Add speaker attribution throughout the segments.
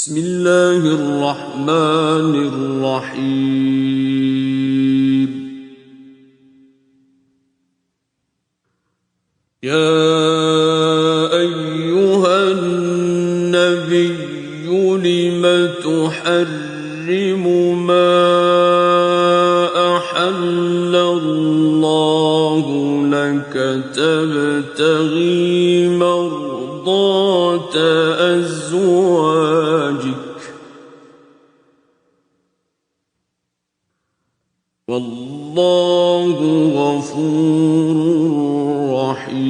Speaker 1: बिस्मिल्लाहिर्रहमानिर्रहीम। या अय्युहन नबिय्यु लिमा तुहर्रिमु मा अहल्लल्लाहु लक तबतगी मर्दात अज़वाजिक वल्लाहु गफूरुर रहीम।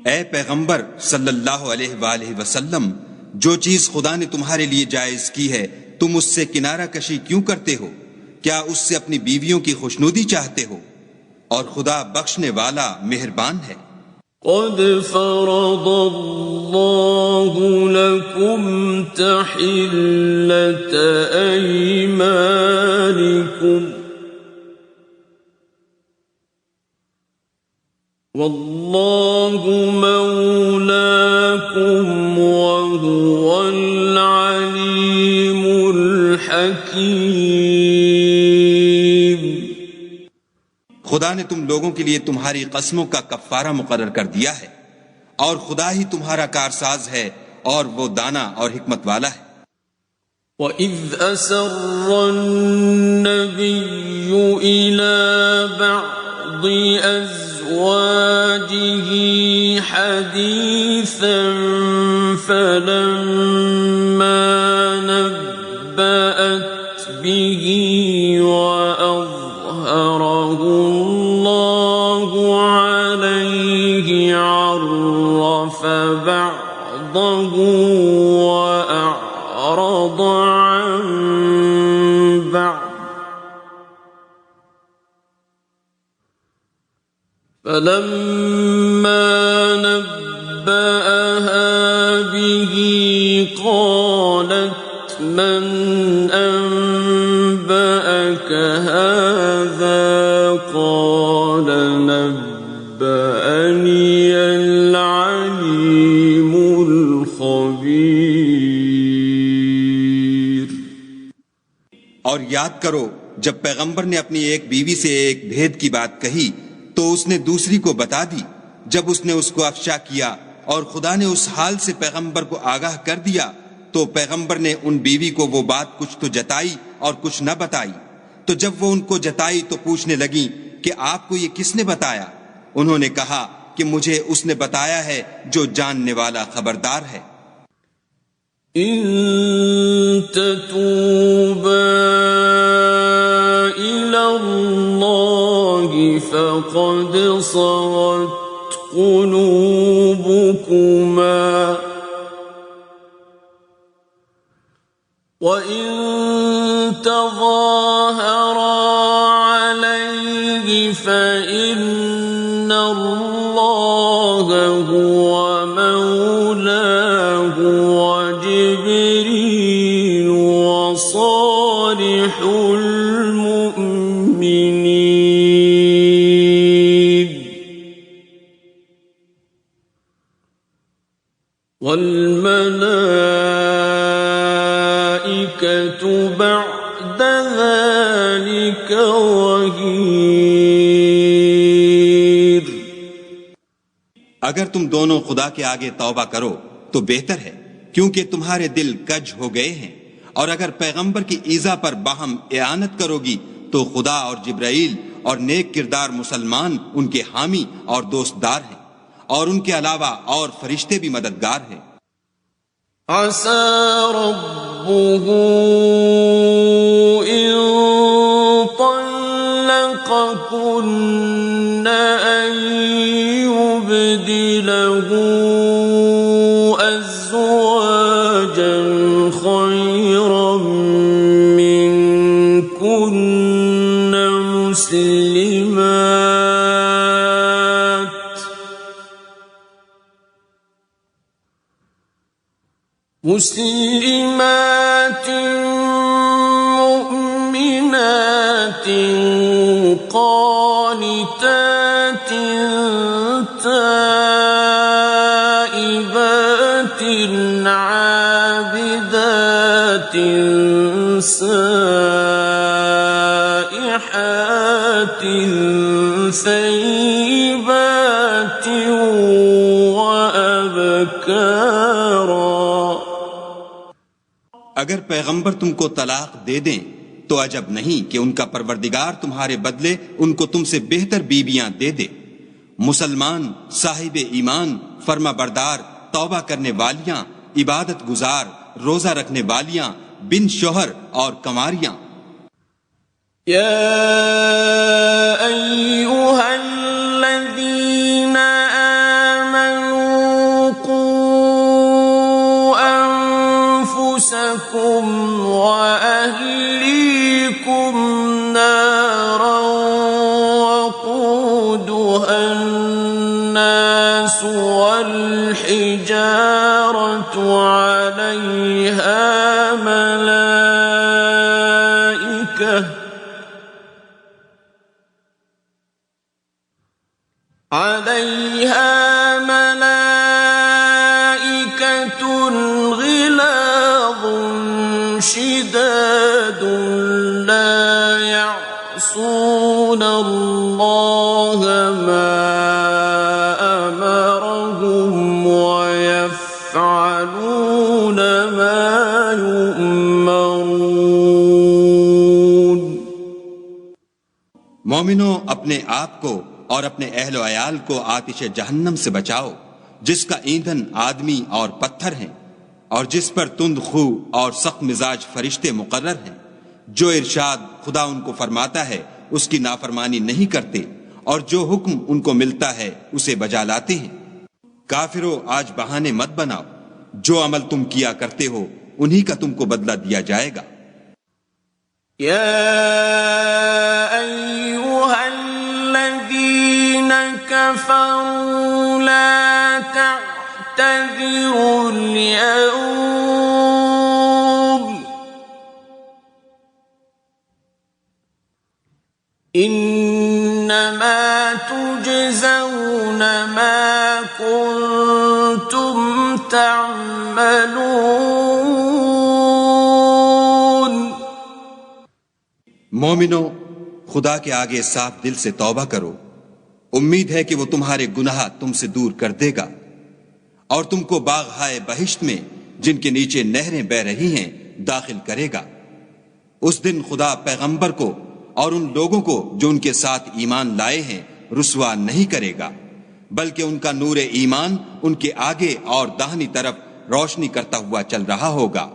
Speaker 2: ए पैगंबर सल्लल्लाहु अलैहि वसल्लम, जो चीज खुदा ने तुम्हारे लिए जायज की है तुम उससे किनारा कशी क्यों करते हो? क्या उससे अपनी बीवियों की खुशनुदी चाहते हो? और खुदा बख्शने वाला मेहरबान है।
Speaker 1: क़द फ़रदल्लाहु लकुम तहिल्लत अयमानिकुम वल्लाहु मौलाकुम वहुवल अलीमुल हकीम।
Speaker 2: खुदा ने तुम लोगों के लिए तुम्हारी कसमों का कफ्फारा मुकर्रर कर दिया है और खुदा ही तुम्हारा कारसाज है और वो दाना और हिकमत वाला है।
Speaker 1: वइज़ अस्सर्रन्नबिय्यु इला बअदि अज़वाजिही हदीसन फलम्मा नब्बअत बिही वअज़हरहु अल्लाहु अलैहि अर्रफ़ बअदहु वअअरद अन बअद फलम्मा नब्बअहा बिही क़ालत मन अनबअक हाज़ा क़ाल नब्बअनियल अलीमुल ख़बीर।
Speaker 2: और याद करो जब पैगंबर ने अपनी एक बीवी से एक भेद की बात कही तो उसने दूसरी को बता दी। जब उसने उसको अफशा किया और खुदा ने उस हाल से पैगंबर को आगाह कर दिया तो पैगंबर ने उन बीवी को वो बात कुछ तो जताई और कुछ न बताई। तो जब वो उनको जताई तो पूछने लगी कि आपको ये किसने बताया? उन्होंने कहा कि मुझे उसने बताया है जो जानने वाला खबरदार है।
Speaker 1: इन ततूबा इलल्लाहि फ़क़द सग़त क़ुलूबुकुमा वइन तज़ाहरा अलैहि फ़इन्नल्लाह हुव मौलाहु वजिब्रील वसालिहुल मुअ्मिनीन वल्मलाइकतु बअद ज़ालिक ज़हीर।
Speaker 2: अगर तुम दोनों खुदा के आगे तौबा करो तो बेहतर है, क्योंकि तुम्हारे दिल कज हो गए हैं। और अगर पैगंबर की ईजा पर बाहम एआनत करोगी तो खुदा और जिब्राइल और नेक किरदार मुसलमान उनके हामी और दोस्तदार हैं, और उनके अलावा और फरिश्ते भी मददगार हैं।
Speaker 1: असा रब्बुहु इन तल्लक़कुन्न अन युबदिलहु अज़वाजन खैरन मिनकुन्न मुस्लिमात मुमिनात क़ानितात ताइबात عابدات سائحات ثيبات وأبكارا।
Speaker 2: अगर पैगंबर तुमको तलाक दे दें तो अजब नहीं कि उनका परवरदिगार तुम्हारे बदले उनको तुमसे बेहतर बीवियां दे दे। मुसलमान, साहिब ईमान, फर्मा बरदार, तौबा करने वालियां, इबादत गुजार, रोजा रखने वालियां, बिन शोहर और कमारियां।
Speaker 1: या अय्युहल्लज़ीना आमनू qū अन्फुसकुम व अहलीकुम नारन वक़ूदुहा अन्नास वल हिजारतु अलैहा मलाइकतुन ग़िलाज़ुन शिदादुन ला यअसून अल्लाह मा अमरहुम व यफ़अलून मा युअमरून।
Speaker 2: मोमिनो, अपने आप को और अपने अहलो अयाल को आतिश जहन्नम से बचाओ, जिसका ईंधन आदमी और पत्थर हैं और जिस पर तुंद खू और सख्त मिजाज फरिश्ते मुकर्रर हैं, जो इरशाद खुदा उनको फरमाता है उसकी नाफरमानी नहीं करते और जो हुक्म उनको मिलता है उसे बजा लाते हैं। काफिरों, आज बहाने मत बनाओ, जो अमल तुम किया करते हो उन्हीं का तुमको बदला दिया जाएगा।
Speaker 1: كفروا لا تعتذروا اليوم إنما تجزون ما كنتم تعملون।
Speaker 2: मोमिनो, खुदा के आगे साफ दिल से तौबा करो। उम्मीद है कि वो तुम्हारे गुनाह तुमसे दूर कर देगा और तुमको बाग हाय बहिश्त में, जिनके नीचे नहरें बह रही हैं, दाखिल करेगा। उस दिन खुदा पैगंबर को और उन लोगों को जो उनके साथ ईमान लाए हैं रुस्वा नहीं करेगा, बल्कि उनका नूरे ईमान उनके आगे और दाहिनी तरफ रोशनी करता हुआ चल रहा होगा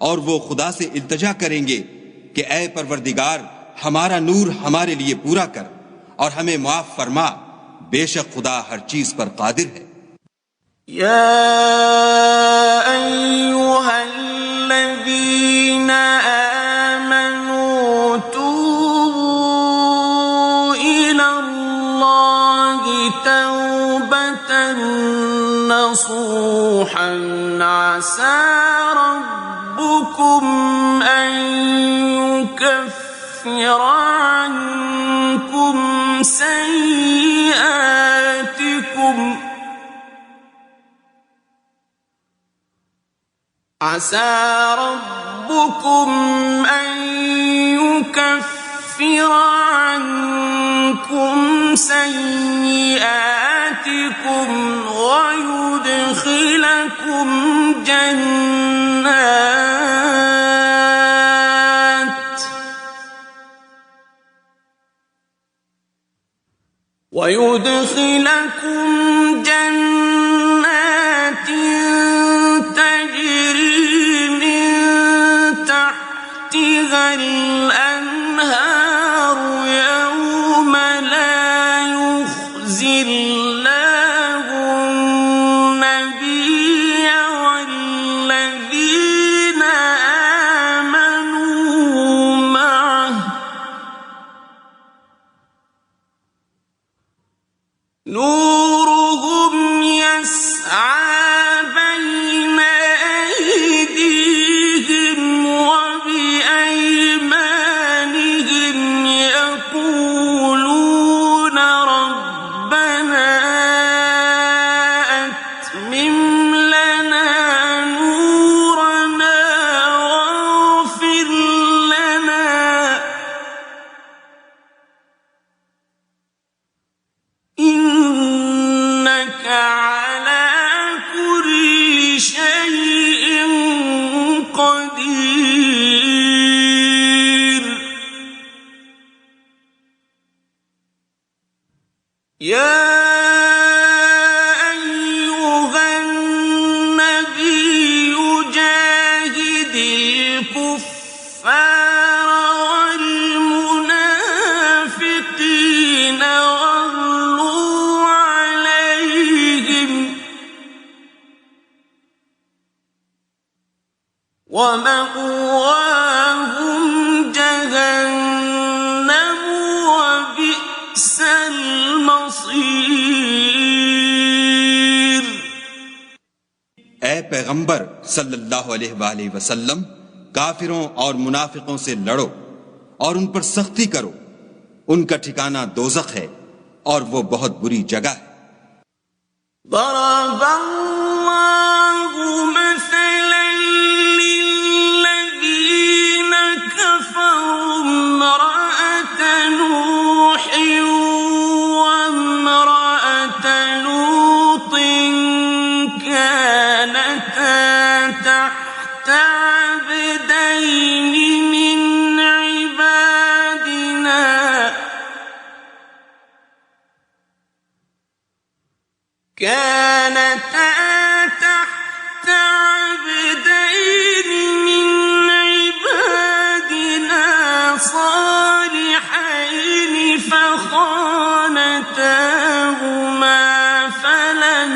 Speaker 2: और वो खुदा से इल्तिजा करेंगे कि ऐ परवरदिगार, हमारा नूर हमारे लिए पूरा कर और हमें माफ फरमा, बेशक खुदा हर चीज पर कादिर है।
Speaker 1: या अय्युहल्लज़ीना आमनू तूबू इलल्लाहि तौबतन नसूहन असा रब्बुकुम अन युकफ्फिर अन्कुम सय्यिआतिकुम عسى ربكم أن يكفر عنكم سيئاتكم ويدخلكم جنات تجري من تحتها الأنهار يوم لا يخزي الله النبي والذين آمنوا معه نور ومأواهم جهنم وبئس المصير.
Speaker 2: ए पैगंबर सल्लल्लाहु अलैहि वसल्लम, काफिरों और मुनाफिकों से लड़ो और उन पर सख्ती करो। उनका ठिकाना दोज़ख है और वो बहुत बुरी जगह है।
Speaker 1: ضرب الله مثلا للذين كفروا امرأة نوح وامرأة لوط كانتا تحت عبدين من عبادنا صالحين فخانتاهما فلم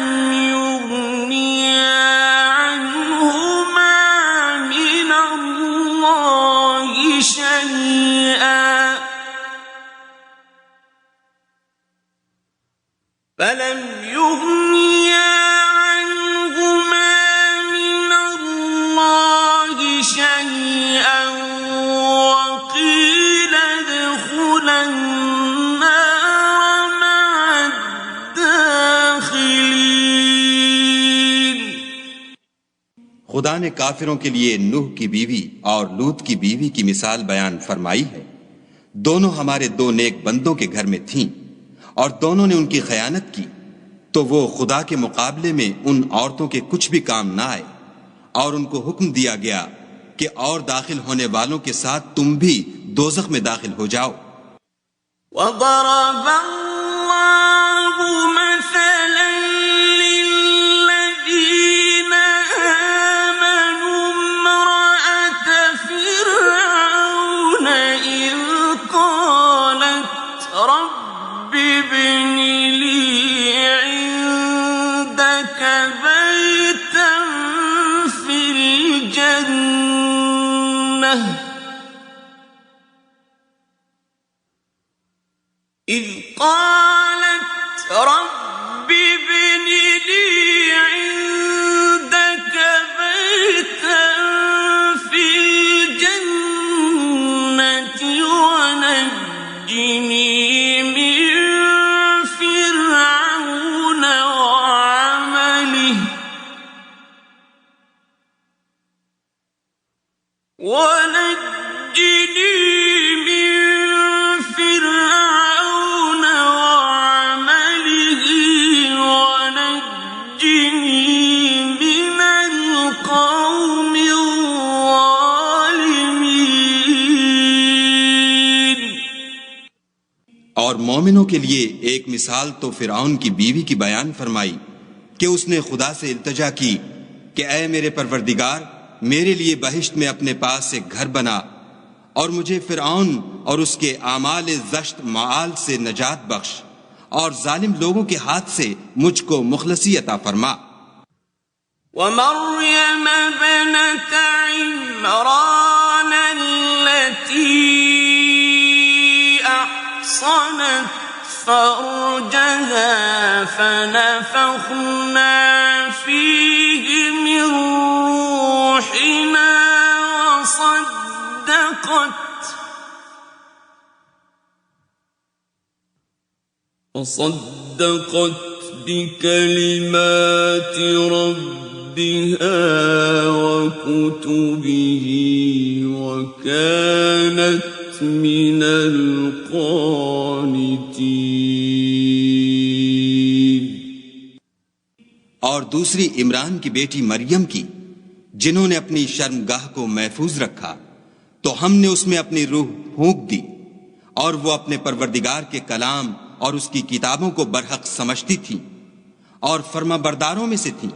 Speaker 1: يغنيا عنهما من الله شيئا وقيل ادخلا النار مع الداخلين.
Speaker 2: खुदा ने काफिरों के लिए नूह की बीवी और लूत की बीवी की मिसाल बयान फरमाई है। दोनों हमारे दो नेक बंदों के घर में थीं और दोनों ने उनकी खयानत की, तो वो खुदा के मुकाबले में उन औरतों के कुछ भी काम ना आए और उनको हुक्म दिया गया कि और दाखिल होने वालों के साथ तुम भी दोज़ख में दाखिल हो जाओ।
Speaker 1: وضرب الله مثلا للذين آمنوا امرأة فرعون إذ قالت رب ابن لي عندك بيتا في الجنة إذ قالت رب ابن لي عندك بيتا في الجنة ونجني من فرعون وعمله من القوم الظالمين.
Speaker 2: और मोमिनों के लिए एक मिसाल तो फिरौन की बीवी की बयान फरमाई कि उसने खुदा से इल्तजा की कि ऐ मेरे परवरदिगार, मेरे लिए बहिश्त में अपने पास एक घर बना और मुझे फिरौन और उसके आमाल ज़श्त माल से नजात बख्श और जालिम लोगों के हाथ से मुझको मुखलसी अता फरमा.
Speaker 1: ومريم ابنة عمران التي أحصنت فرجها فنفخنا فيه من روحنا وصدقت بكلمات ربها وكتبه وكانت من القانتين.
Speaker 2: और दूसरी इमरान की बेटी मरियम की, जिन्होंने अपनी शर्मगाह को महफूज रखा, तो हमने उसमें अपनी रूह फूंक दी और वो अपने परवरदिगार के कलाम और उसकी किताबों को बरहक समझती थी और फर्माबरदारों में से थी.